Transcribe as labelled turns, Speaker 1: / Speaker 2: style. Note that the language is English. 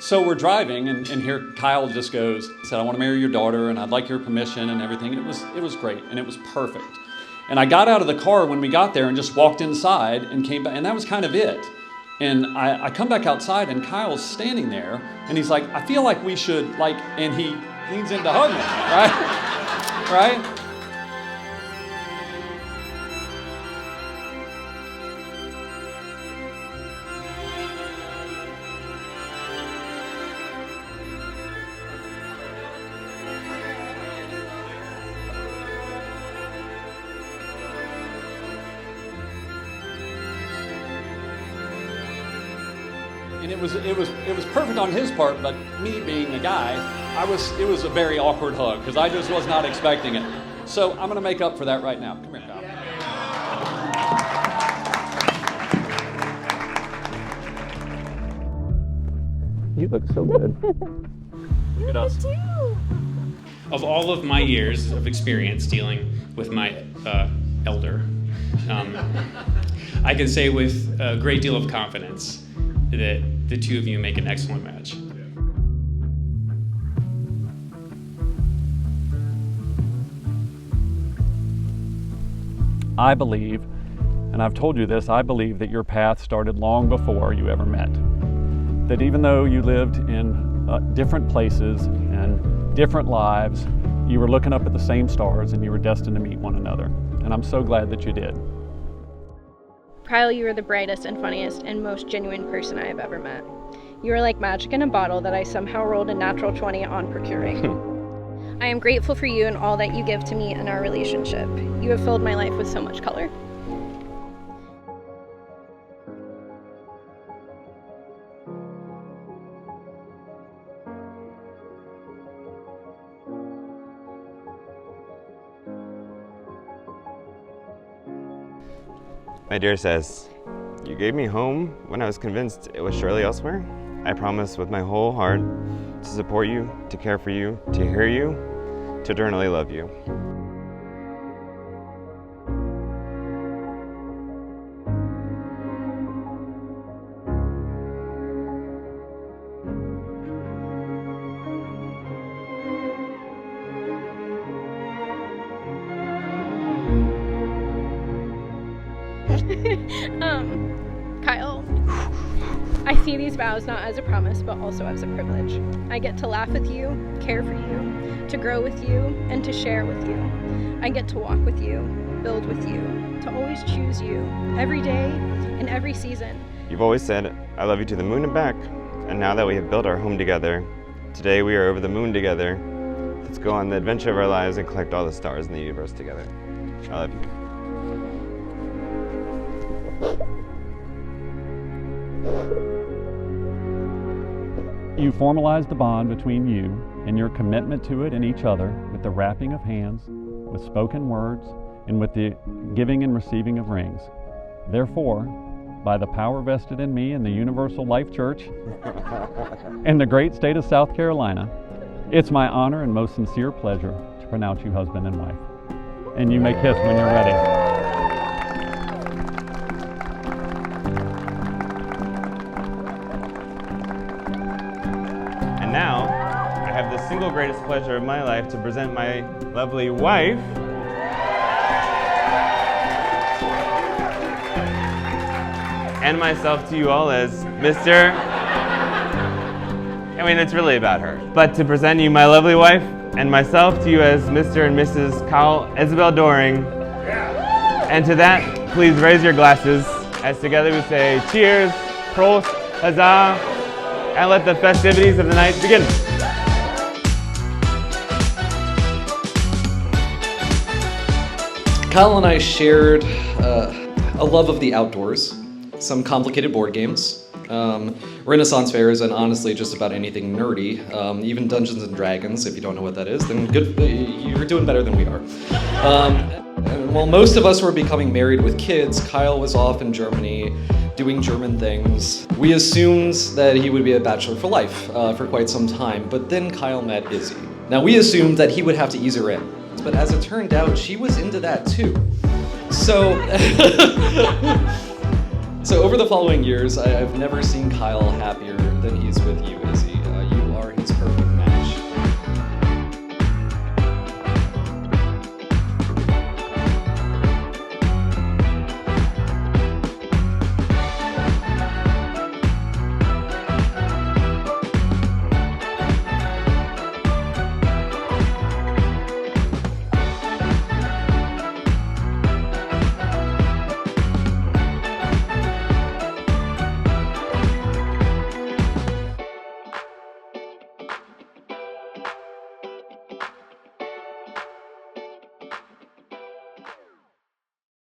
Speaker 1: So we're driving, and here Kyle just said, I want to marry your daughter, and I'd like your permission and everything. It was great, and it was perfect. And I got out of the car when we got there and just walked inside and came back, and that was kind of it. And I come back outside, and Kyle's standing there, and he's like, I feel like we should, and he leans in to hug me, right? Right? And it was perfect on his part, but me being a guy, it was a very awkward hug because I just was not expecting it. So I'm going to make up for that right now. Come here, Kyle. You look so good. Look at us.
Speaker 2: Of all of my years of experience dealing with my elder, I can say with a great deal of confidence that the two of you make an excellent match.
Speaker 1: I believe, and I've told you this, I believe that your path started long before you ever met. That even though you lived in different places and different lives, you were looking up at the same stars and you were destined to meet one another. And I'm so glad that you did.
Speaker 3: Kyle, you are the brightest and funniest and most genuine person I have ever met. You are like magic in a bottle that I somehow rolled a natural 20 on procuring. I am grateful for you and all that you give to me in our relationship. You have filled my life with so much color.
Speaker 4: My dear says, you gave me home when I was convinced it was surely elsewhere. I promise with my whole heart to support you, to care for you, to hear you, to eternally love you.
Speaker 3: Kyle, I see these vows not as a promise, but also as a privilege. I get to laugh with you, care for you, to grow with you, and to share with you. I get to walk with you, build with you, to always choose you, every day, in every season.
Speaker 4: You've always said, I love you to the moon and back, and now that we have built our home together, today we are over the moon together. Let's go on the adventure of our lives and collect all the stars in the universe together. I love you.
Speaker 1: You formalize the bond between you and your commitment to it and each other with the wrapping of hands, with spoken words, and with the giving and receiving of rings. Therefore, by the power vested in me in the Universal Life Church in the great state of South Carolina, it's my honor and most sincere pleasure to pronounce you husband and wife. And you may kiss when you're ready.
Speaker 4: And now, I have the single greatest pleasure of my life to present my lovely wife, and myself to you all as Mr. I mean, it's really about her. But to present you my lovely wife, and myself to you as Mr. and Mrs. Kyle Isabel Doering. And to that, please raise your glasses as together we say cheers, prost, huzzah, and let the festivities of the night begin.
Speaker 5: Kyle and I shared a love of the outdoors, some complicated board games, Renaissance fairs, and honestly just about anything nerdy, even Dungeons and Dragons. If you don't know what that is, then good, you're doing better than we are. And while most of us were becoming married with kids, Kyle was off in Germany doing German things. We assumed that he would be a bachelor for life for quite some time, but then Kyle met Izzy. Now we assumed that he would have to ease her in, but as it turned out, she was into that too. So, so over the following years, I've never seen Kyle happier than he's with you.